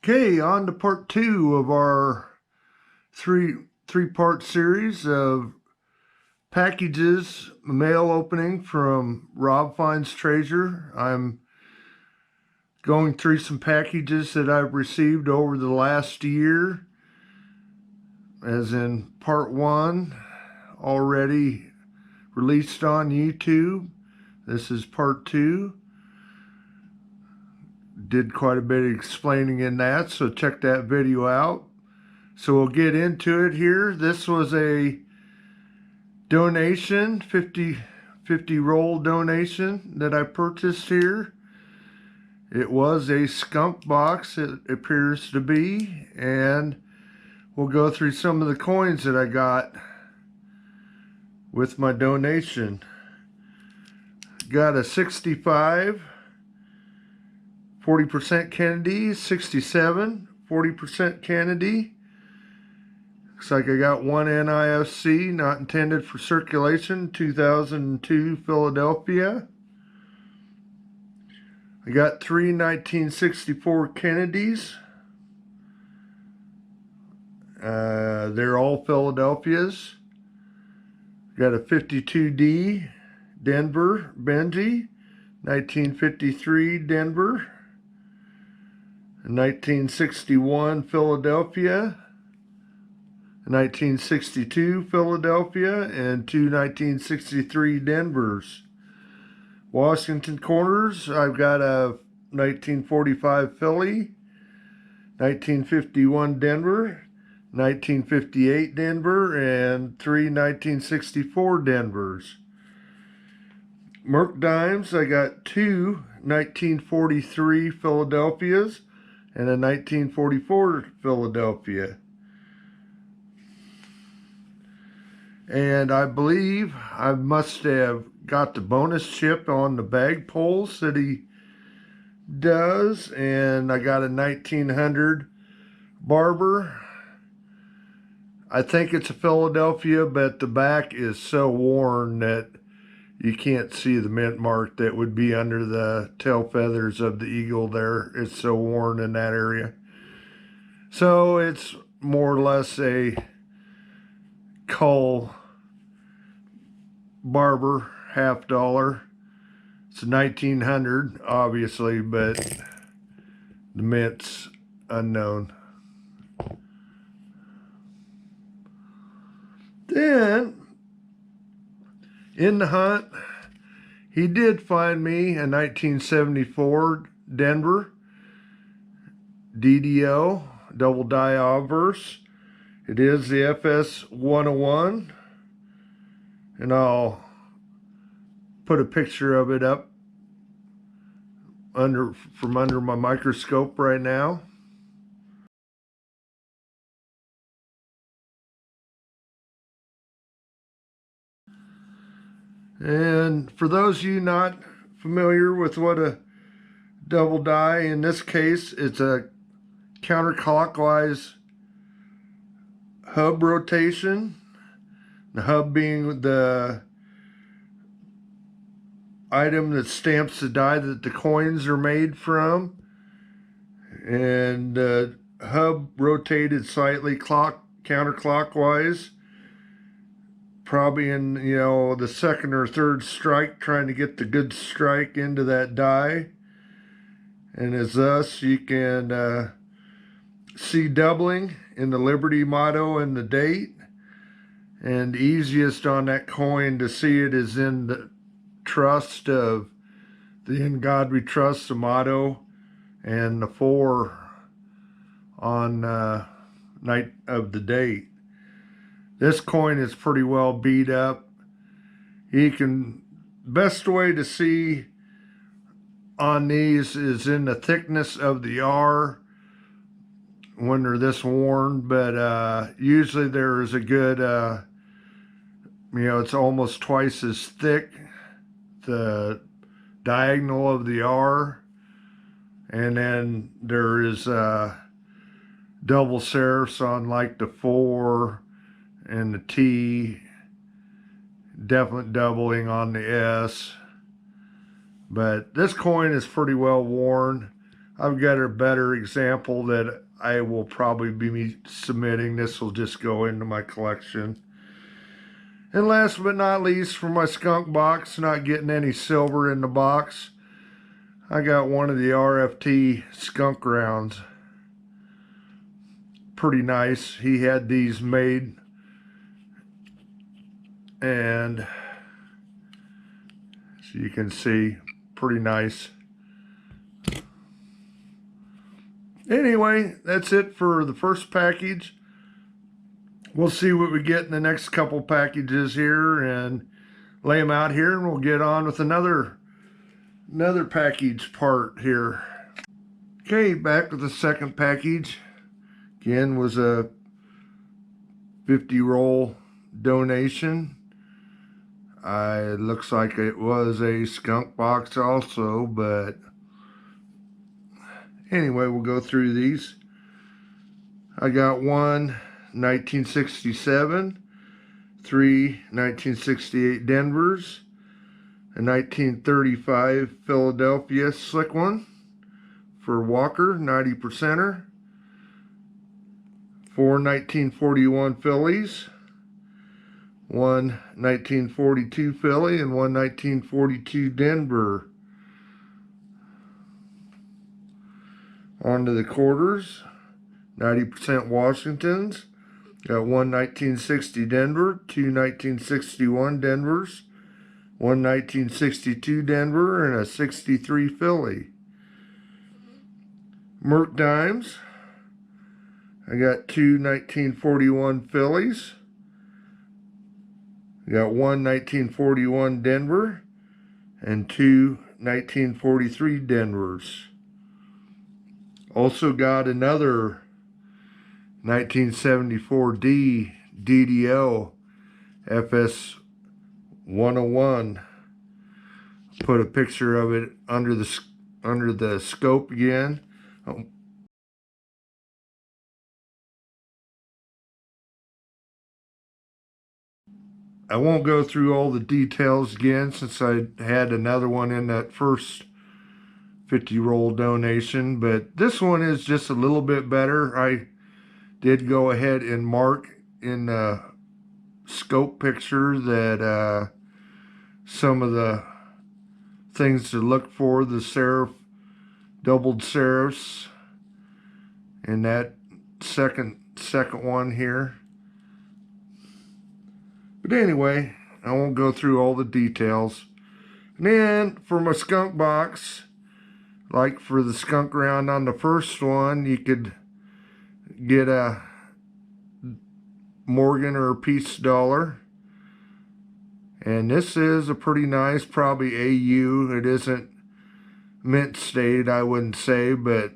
Okay, on to part 2 of our three-part series of packages, mail opening from RobFindsTreasure. I'm going through some packages that I've received over the last year, as in part 1 already released on YouTube. This is part 2. Did quite a bit of explaining in that, so check that video out. So we'll get into it here. This was a donation, 50 roll donation that I purchased here. It was a skunk box, it appears to be, and we'll go through some of the coins that I got with my donation. Got a 65, 40% Kennedy, 67, 40% Kennedy. Looks like I got one NIFC, not intended for circulation, 2002 Philadelphia. I got 3 1964 Kennedys. They're all Philadelphias. Got a 52D Denver Benji, 1953 Denver, 1961 Philadelphia, 1962 Philadelphia, and 2 1963 Denvers. Washington corners, I've got a 1945 Philly, 1951 Denver, 1958 Denver, and 3 1964 Denvers. Merc dimes, I got 2 1943 Philadelphias and a 1944 Philadelphia. And I believe I must have got the bonus chip on the bag pulls that he does. And I got a 1900 Barber. I think it's a Philadelphia, but the back is so worn that you can't see the mint mark that would be under the tail feathers of the eagle there. It's so worn in that area. So it's more or less a Cull Barber $50. It's 1900 obviously, but the mint's unknown. Then in the hunt, he did find me a 1974 Denver DDO double die obverse. It is the FS 101, and I'll put a picture of it up from under my microscope right now. And for those of you not familiar with what a double die, in this case, it's a counterclockwise hub rotation. The hub being the item that stamps the die that the coins are made from. And the hub rotated slightly counterclockwise. Probably in, the second or third strike, trying to get the good strike into that die. And as thus, you can see doubling in the Liberty motto and the date. And easiest on that coin to see it is in the trust of the "In God We Trust," the motto, and the 4 on night of the date. This coin is pretty well beat up. Best way to see on these is in the thickness of the R when they're this worn, but usually there is a good, it's almost twice as thick, the diagonal of the R, and then there is double serifs on like the 4 and the T, definite doubling on the S. But this coin is pretty well worn. I've got a better example that I will probably be submitting. This will just go into my collection. And last but not least, for my skunk box, not getting any silver in the box, I got one of the RFT skunk rounds. Pretty nice. He had these made, and so you can see, pretty nice. Anyway, that's it for the first package. We'll see what we get in the next couple packages here and lay them out here, and we'll get on with another package part here. Okay, back with the second package. Again, was a 50 roll donation. It looks like it was a skunk box also, but anyway, we'll go through these. I got one 1967, three 1968 Denvers, a 1935 Philadelphia slick one for Walker, 90%er, four 1941 Phillies, one 1942 Philly, and one 1942 Denver. On to the quarters, 90% Washingtons. Got one 1960 Denver, two 1961 Denvers, one 1962 Denver, and a 63 Philly. Merc dimes. I got two 1941 Phillies. I got one 1941 Denver and two 1943 Denvers. Also got another 1974 DDL FS 101. Put a picture of it under the scope again. I won't go through all the details again since I had another one in that first 50 roll donation, but this one is just a little bit better. I did go ahead and mark in the scope picture that some of the things to look for, the serif, doubled serifs in that second one here. But anyway, I won't go through all the details. And then for my skunk box, like for the skunk round on the first one, you could get a Morgan or a Peace dollar. And this is a pretty nice, probably AU. It isn't mint state, I wouldn't say, but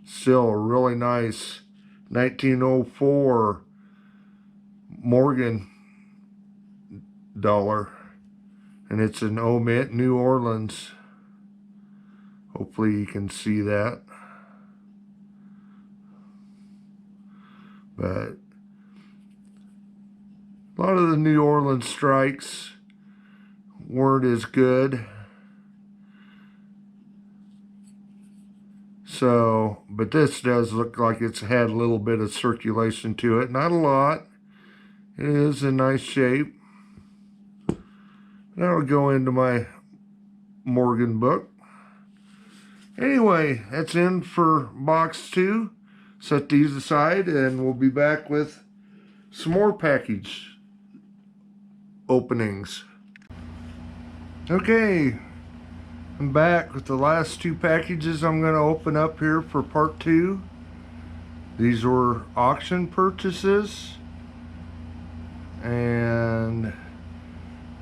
still a really nice 1904 Morgan dollar. And it's an O-Mint, New Orleans. Hopefully you can see that. But a lot of the New Orleans strikes weren't as good. So, but this does look like it's had a little bit of circulation to it. Not a lot. It is in nice shape. That'll go into my Morgan book. Anyway, that's in for box 2. Set these aside and we'll be back with some more package openings. Okay, I'm back with the last 2 packages I'm going to open up here for part 2. These were auction purchases. And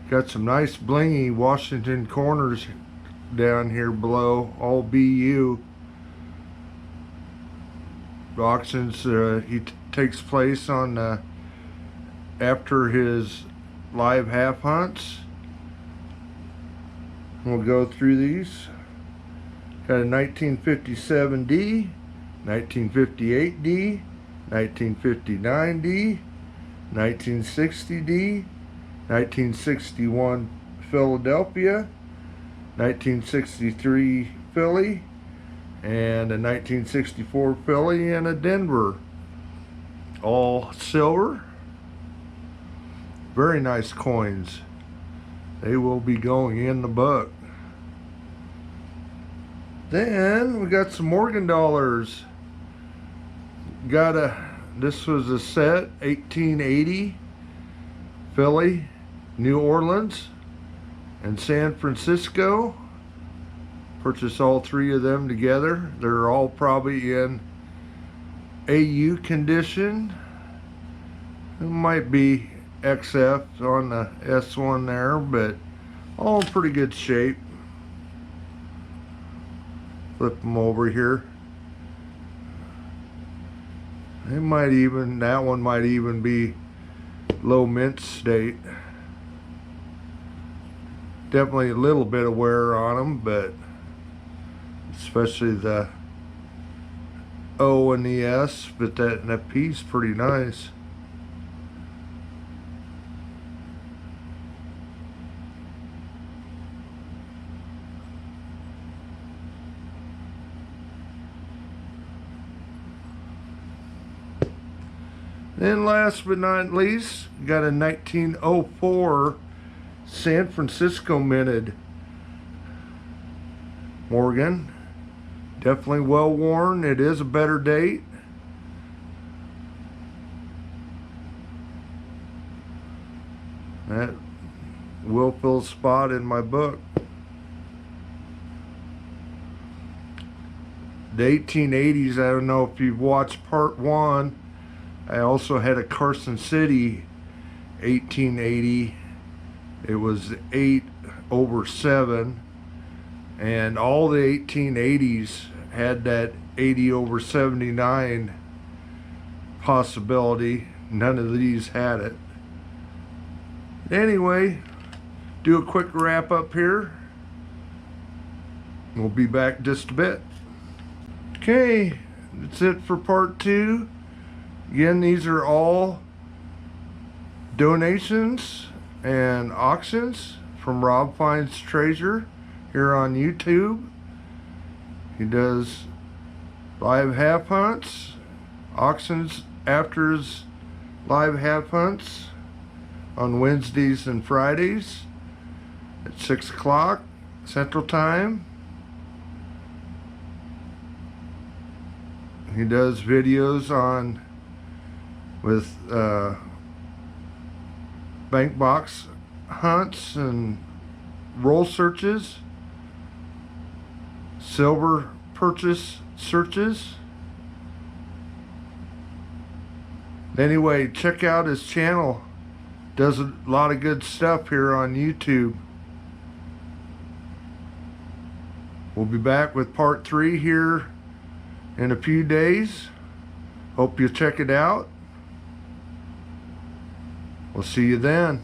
got some nice blingy Washington corners down here below, all BU. The auctions he takes place on after his live half hunts. We'll go through these. Got a 1957D, 1958D, 1959D, 1960D, 1961 Philadelphia, 1963 Philly, and a 1964 Philly, and a Denver. All silver. Very nice coins. They will be going in the book. Then we got some Morgan dollars. This was a set, 1880 Philly, New Orleans, and San Francisco. Purchased all three of them together. They're all probably in AU condition. It might be XF on the S1 there, but all in pretty good shape. Flip them over here. That one might even be low mint state. Definitely a little bit of wear on them, but especially the O and the S, but that P's pretty nice. Then last but not least, got a 1904 San Francisco minted Morgan. Definitely well worn. It is a better date. That will fill a spot in my book. The 1880s, I don't know if you've watched part 1. I also had a Carson City 1880. It was 8/7, and all the 1880s had that 80/79 possibility. None of these had it. Anyway, do a quick wrap up here. We'll be back just a bit. Okay, that's it for part 2. Again, these are all donations and auctions from RobFindsTreasure here on YouTube. He does live half hunts, auctions after his live half hunts on Wednesdays and Fridays at 6 o'clock Central Time. He does videos with bank box hunts and roll searches, silver purchase searches. Anyway, check out his channel. Does a lot of good stuff here on YouTube. We'll be back with part 3 here in a few days. Hope you check it out. We'll see you then.